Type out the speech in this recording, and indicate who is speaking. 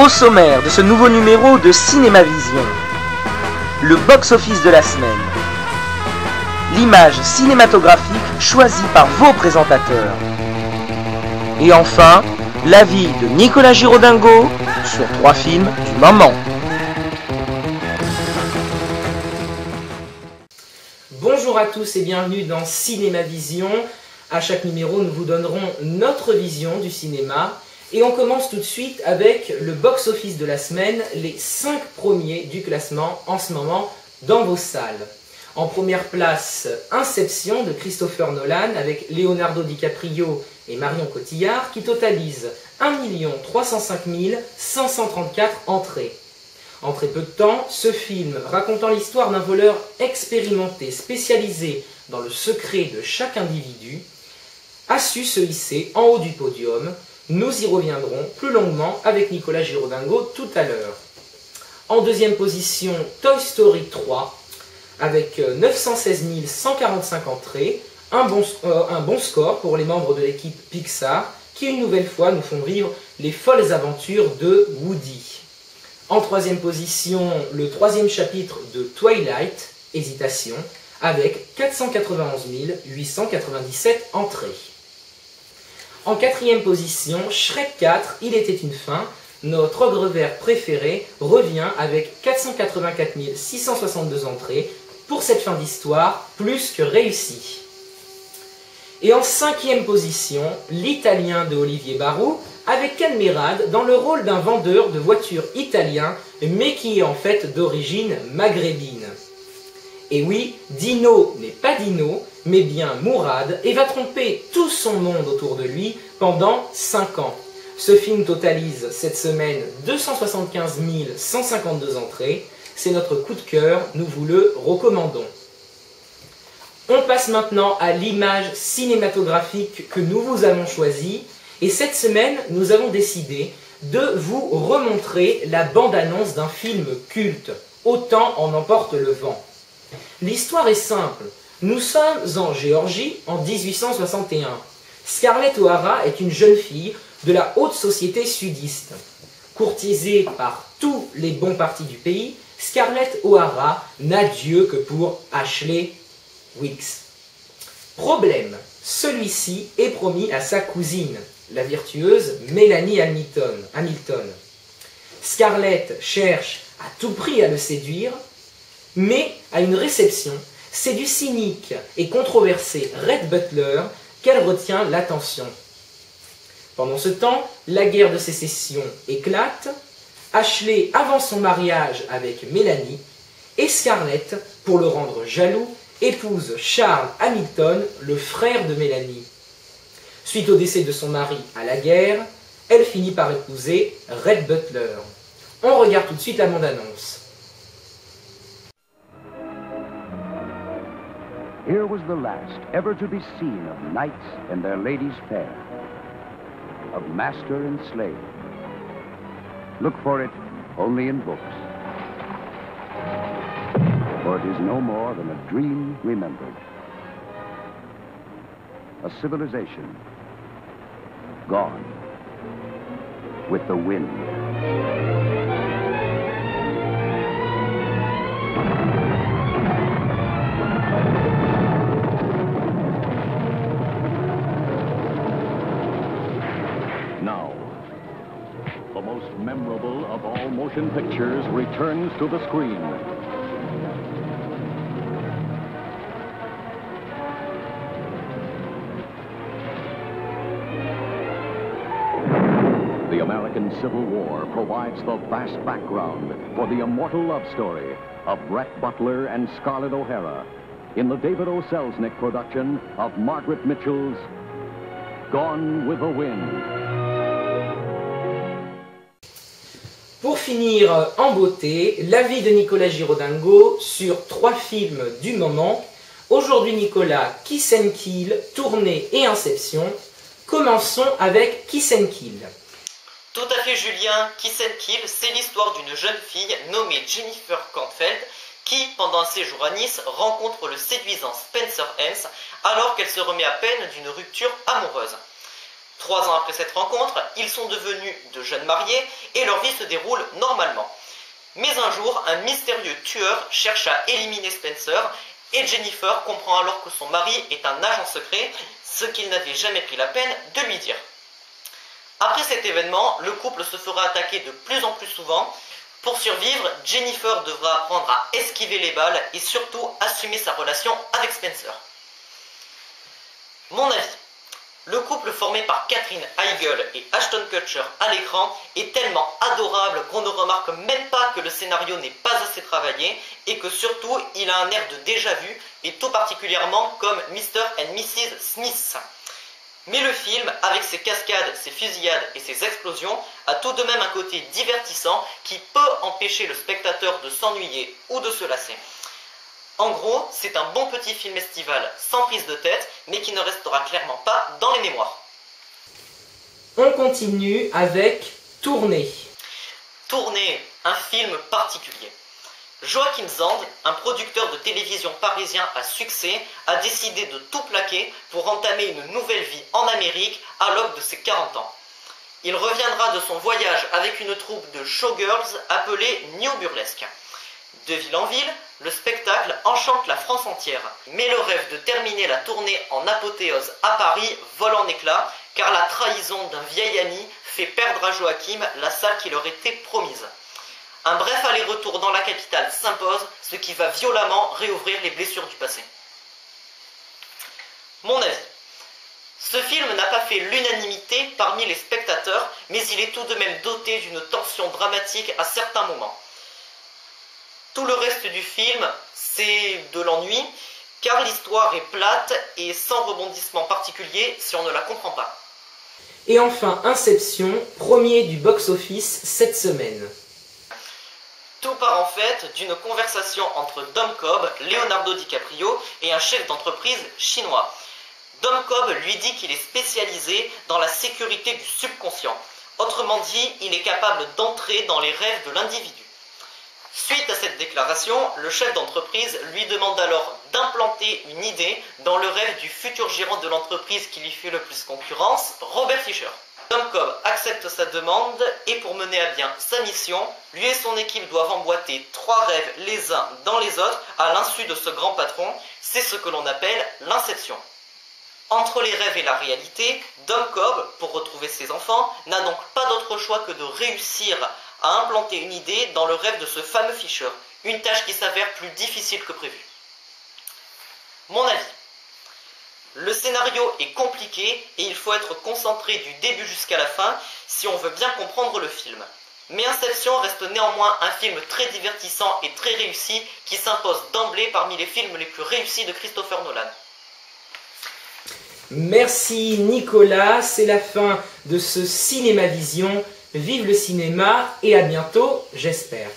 Speaker 1: Au sommaire de ce nouveau numéro de Cinéma Vision, le box-office de la semaine, l'image cinématographique choisie par vos présentateurs, et enfin, l'avis de Nicolas Giraudingot sur 3 films du moment.
Speaker 2: Bonjour à tous et bienvenue dans Cinéma Vision. À chaque numéro, nous vous donnerons notre vision du cinéma. Et on commence tout de suite avec le box-office de la semaine, les 5 premiers du classement en ce moment dans vos salles. En première place, Inception de Christopher Nolan avec Leonardo DiCaprio et Marion Cotillard qui totalise 1 305 534 entrées. En très peu de temps, ce film, racontant l'histoire d'un voleur expérimenté, spécialisé dans le secret de chaque individu, a su se hisser en haut du podium. Nous y reviendrons plus longuement avec Nicolas Giraudingot tout à l'heure. En deuxième position, Toy Story 3, avec 916 145 entrées, un bon score pour les membres de l'équipe Pixar, qui une nouvelle fois nous font vivre les folles aventures de Woody. En troisième position, le troisième chapitre de Twilight, Hésitation, avec 491 897 entrées. En quatrième position, Shrek 4, Il était une fin, notre ogre vert préféré, revient avec 484 662 entrées pour cette fin d'histoire plus que réussie. Et en cinquième position, l'Italien de Olivier Barou, avec Ken Merad dans le rôle d'un vendeur de voitures italien, mais qui est en fait d'origine maghrébine. Et oui, Dino n'est pas Dino, mais bien Mourad, et va tromper tout son monde autour de lui pendant 5 ans. Ce film totalise cette semaine 275 152 entrées. C'est notre coup de cœur, nous vous le recommandons. On passe maintenant à l'image cinématographique que nous vous avons choisie. Et cette semaine, nous avons décidé de vous remontrer la bande-annonce d'un film culte, Autant en emporte le vent. L'histoire est simple. Nous sommes en Géorgie en 1861. Scarlett O'Hara est une jeune fille de la haute société sudiste. Courtisée par tous les bons partis du pays, Scarlett O'Hara n'a Dieu que pour Ashley Weeks. Problème, celui-ci est promis à sa cousine, la virtueuse Mélanie Hamilton. Scarlett cherche à tout prix à le séduire, mais à une réception, c'est du cynique et controversé Rhett Butler qu'elle retient l'attention. Pendant ce temps, la guerre de sécession éclate, Ashley avance son mariage avec Mélanie, et Scarlett, pour le rendre jaloux, épouse Charles Hamilton, le frère de Mélanie. Suite au décès de son mari à la guerre, elle finit par épouser Rhett Butler. On regarde tout de suite la bande-annonce.
Speaker 3: Here was the last ever to be seen of knights and their ladies fair, of master and slave. Look for it only in books, for it is no more than a dream remembered. A civilization gone with the wind.
Speaker 4: Now, the most memorable of all motion pictures returns to the screen. The American Civil War provides the vast background for the immortal love story of Rhett Butler and Scarlett O'Hara in the David O. Selznick production of Margaret Mitchell's Gone with the Wind.
Speaker 2: Pour finir en beauté, l'avis de Nicolas Giraudingot sur 3 films du moment. Aujourd'hui Nicolas, Kiss and Kill, Tournée et Inception. Commençons avec Kiss and Kill.
Speaker 5: Tout à fait Julien, Kiss and Kill, c'est l'histoire d'une jeune fille nommée Jennifer Kornfeld qui, pendant un séjour à Nice, rencontre le séduisant Spencer Hens alors qu'elle se remet à peine d'une rupture amoureuse. 3 ans après cette rencontre, ils sont devenus de jeunes mariés et leur vie se déroule normalement. Mais un jour, un mystérieux tueur cherche à éliminer Spencer et Jennifer comprend alors que son mari est un agent secret, ce qu'il n'avait jamais pris la peine de lui dire. Après cet événement, le couple se fera attaquer de plus en plus souvent. Pour survivre, Jennifer devra apprendre à esquiver les balles et surtout assumer sa relation avec Spencer. Mon avis. Le couple formé par Katherine Heigl et Ashton Kutcher à l'écran est tellement adorable qu'on ne remarque même pas que le scénario n'est pas assez travaillé et que surtout il a un air de déjà-vu et tout particulièrement comme Mr. and Mrs. Smith. Mais le film, avec ses cascades, ses fusillades et ses explosions, a tout de même un côté divertissant qui peut empêcher le spectateur de s'ennuyer ou de se lasser. En gros, c'est un bon petit film estival sans prise de tête, mais qui ne restera clairement pas dans les mémoires.
Speaker 2: On continue avec Tournée.
Speaker 5: Tournée, un film particulier. Joachim Zand, un producteur de télévision parisien à succès, a décidé de tout plaquer pour entamer une nouvelle vie en Amérique à l'aube de ses 40 ans. Il reviendra de son voyage avec une troupe de showgirls appelée New Burlesque. De ville en ville, le spectacle enchante la France entière. Mais le rêve de terminer la tournée en apothéose à Paris vole en éclats, car la trahison d'un vieil ami fait perdre à Joachim la salle qui leur était promise. Un bref aller-retour dans la capitale s'impose, ce qui va violemment réouvrir les blessures du passé. Mon avis. Ce film n'a pas fait l'unanimité parmi les spectateurs, mais il est tout de même doté d'une tension dramatique à certains moments. Tout le reste du film, c'est de l'ennui, car l'histoire est plate et sans rebondissement particulier si on ne la comprend pas.
Speaker 2: Et enfin Inception, premier du box-office cette semaine.
Speaker 5: Tout part en fait d'une conversation entre Dom Cobb, Leonardo DiCaprio, et un chef d'entreprise chinois. Dom Cobb lui dit qu'il est spécialisé dans la sécurité du subconscient. Autrement dit, il est capable d'entrer dans les rêves de l'individu. Suite à cette déclaration, le chef d'entreprise lui demande alors d'implanter une idée dans le rêve du futur gérant de l'entreprise qui lui fait le plus concurrence, Robert Fisher. Dom Cobb accepte sa demande et pour mener à bien sa mission, lui et son équipe doivent emboîter 3 rêves les uns dans les autres à l'insu de ce grand patron. C'est ce que l'on appelle l'inception. Entre les rêves et la réalité, Dom Cobb, pour retrouver ses enfants, n'a donc pas d'autre choix que de réussir à implanter une idée dans le rêve de ce fameux Fisher, une tâche qui s'avère plus difficile que prévu. Mon avis. Le scénario est compliqué et il faut être concentré du début jusqu'à la fin si on veut bien comprendre le film. Mais Inception reste néanmoins un film très divertissant et très réussi qui s'impose d'emblée parmi les films les plus réussis de Christopher Nolan.
Speaker 2: Merci Nicolas, c'est la fin de ce Cinéma Vision. Vive le cinéma et à bientôt, j'espère.